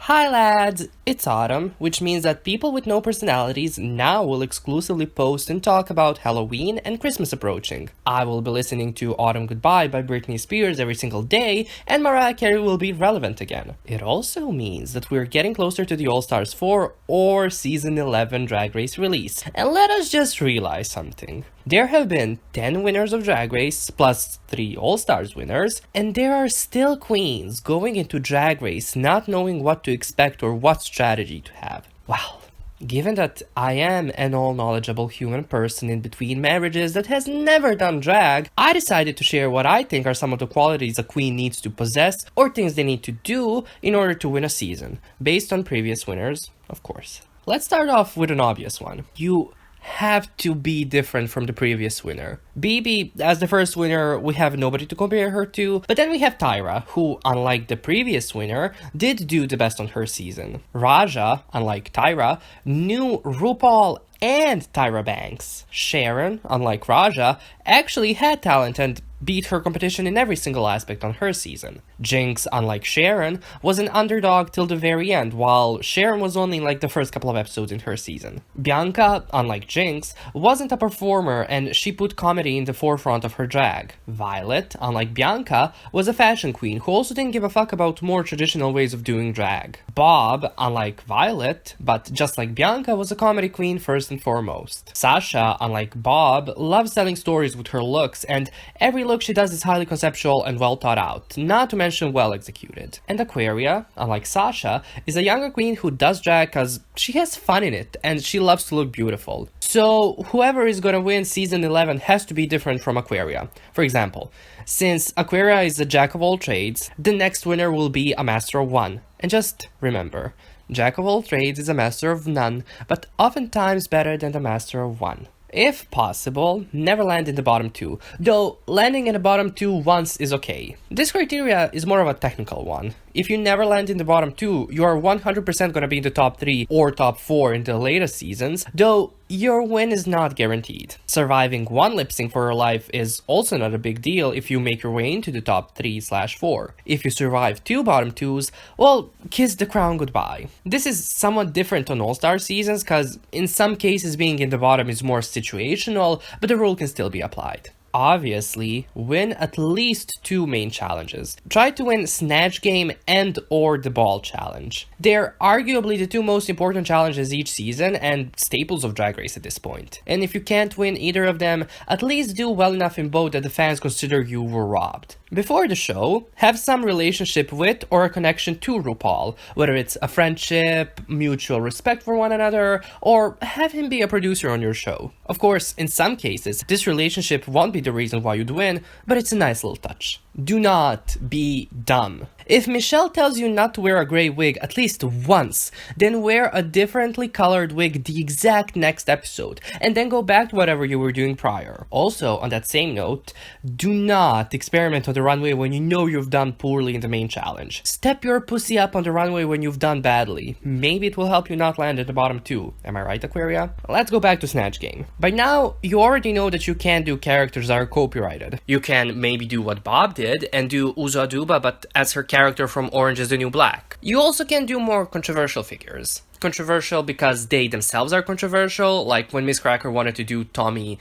Hi lads, it's autumn, which means that people with no personalities now will exclusively post and talk about Halloween and Christmas approaching. I will be listening to Autumn Goodbye by Britney Spears every single day, and Mariah Carey will be relevant again. It also means that we're getting closer to the All Stars 4 or Season 11 Drag Race release. And let us just realize something. There have been 10 winners of Drag Race, plus 3 All-Stars winners, and there are still queens going into Drag Race not knowing what to expect or what strategy to have. Well, given that I am an all-knowledgeable human person in between marriages that has never done drag, I decided to share what I think are some of the qualities a queen needs to possess or things they need to do in order to win a season, based on previous winners, of course. Let's start off with an obvious one. You have to be different from the previous winner. BB, as the first winner, we have nobody to compare her to, but then we have Tyra, who, unlike the previous winner, did do the best on her season. Raja, unlike Tyra, knew RuPaul and Tyra Banks. Sharon, unlike Raja, actually had talent and beat her competition in every single aspect on her season. Jinx, unlike Sharon, was an underdog till the very end, while Sharon was only like the first couple of episodes in her season. Bianca, unlike Jinx, wasn't a performer and she put comedy in the forefront of her drag. Violet, unlike Bianca, was a fashion queen who also didn't give a fuck about more traditional ways of doing drag. Bob, unlike Violet, but just like Bianca, was a comedy queen first and foremost. Sasha, unlike Bob, loves telling stories with her looks, and every look she does is highly conceptual and well thought out, not to mention well executed. And Aquaria, unlike Sasha, is a younger queen who does drag because she has fun in it and she loves to look beautiful. So whoever is gonna win season 11 has to be different from Aquaria. For example, since Aquaria is a jack of all trades, the next winner will be a master of one. And just remember, jack of all trades is a master of none, but oftentimes better than the master of one. If possible, never land in the bottom 2, though landing in the bottom 2 once is okay. This criteria is more of a technical one. If you never land in the bottom 2, you are 100% gonna be in the top 3 or top 4 in the latest seasons, though your win is not guaranteed. Surviving one lip sync for your life is also not a big deal if you make your way into the top 3/4. If you survive 2 bottom 2s, well, kiss the crown goodbye. This is somewhat different on All-Star seasons, cause in some cases being in the bottom is more situational, but the rule can still be applied. Obviously, win at least 2 main challenges. Try to win Snatch Game and or the Ball Challenge. They're arguably the 2 most important challenges each season and staples of Drag Race at this point. And if you can't win either of them, at least do well enough in both that the fans consider you were robbed. Before the show, have some relationship with or a connection to RuPaul, whether it's a friendship, mutual respect for one another, or have him be a producer on your show. Of course, in some cases, this relationship won't be the reason why you'd win, but it's a nice little touch. Do not be dumb. If Michelle tells you not to wear a gray wig at least once, then wear a differently colored wig the exact next episode, and then go back to whatever you were doing prior. Also, on that same note, do not experiment on the runway when you know you've done poorly in the main challenge. Step your pussy up on the runway when you've done badly. Maybe it will help you not land at the bottom 2. Am I right, Aquaria? Let's go back to Snatch Game. By now, you already know that you can't do characters that are copyrighted. You can maybe do what Bob did and do Uzo Aduba, but as her character from Orange is the New Black. You also can do more controversial figures. Controversial because they themselves are controversial, like when Miss Cracker wanted to do Tommy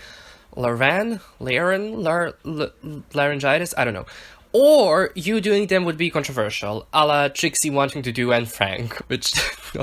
Laryngitis? I don't know. Or you doing them would be controversial, a la Trixie wanting to do Anne Frank, which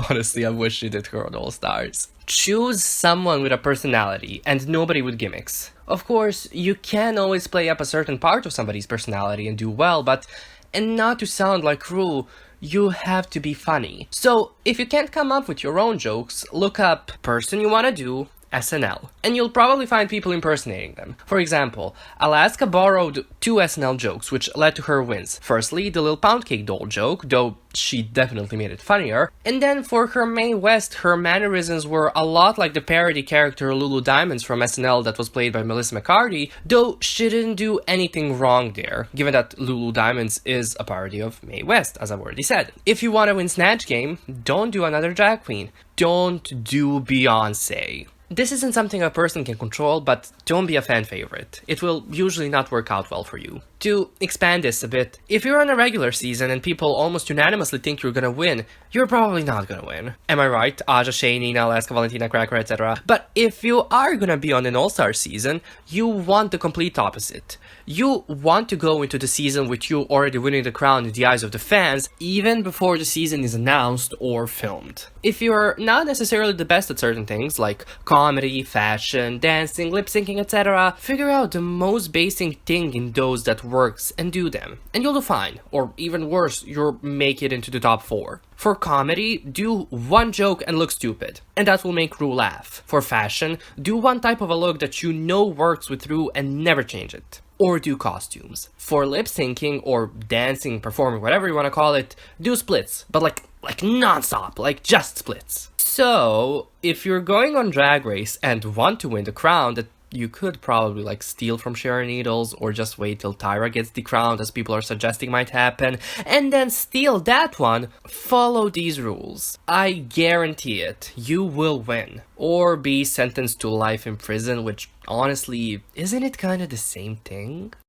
honestly I wish she did her on All Stars. Choose someone with a personality and nobody with gimmicks. Of course, you can always play up a certain part of somebody's personality and do well, but and not to sound like Ru, you have to be funny. So, if you can't come up with your own jokes, look up person you wanna do, SNL, and you'll probably find people impersonating them. For example, Alaska borrowed 2 SNL jokes, which led to her wins. Firstly, the Lil Pound Cake doll joke, though she definitely made it funnier. And then for her Mae West, her mannerisms were a lot like the parody character Lulu Diamonds from SNL that was played by Melissa McCarthy, though she didn't do anything wrong there, given that Lulu Diamonds is a parody of Mae West, as I've already said. If you want to win Snatch Game, don't do another drag queen. Don't do Beyonce. This isn't something a person can control, but don't be a fan favorite. It will usually not work out well for you. To expand this a bit, if you're on a regular season and people almost unanimously think you're gonna win, you're probably not gonna win. Am I right? Aja, Shay, Nina, Alaska, Valentina, Cracker, etc. But if you are gonna be on an all-star season, you want the complete opposite. You want to go into the season with you already winning the crown in the eyes of the fans, even before the season is announced or filmed. If you're not necessarily the best at certain things, like comedy, fashion, dancing, lip-syncing, etc., figure out the most basic thing in those that works and do them, and you'll do fine. Or even worse, you'll make it into the top 4. For comedy, do one joke and look stupid, and that will make Ru laugh. For fashion, do one type of a look that you know works with Ru and never change it. Or do costumes. For lip syncing or dancing, performing, whatever you want to call it, do splits, but like non-stop, like just splits. So, if you're going on Drag Race and want to win the crown, that you could probably like steal from Sharon Needles or just wait till Tyra gets the crown, as people are suggesting might happen, and then steal that one. Follow these rules. I guarantee it, you will win. Or be sentenced to life in prison, which honestly, isn't it kind of the same thing?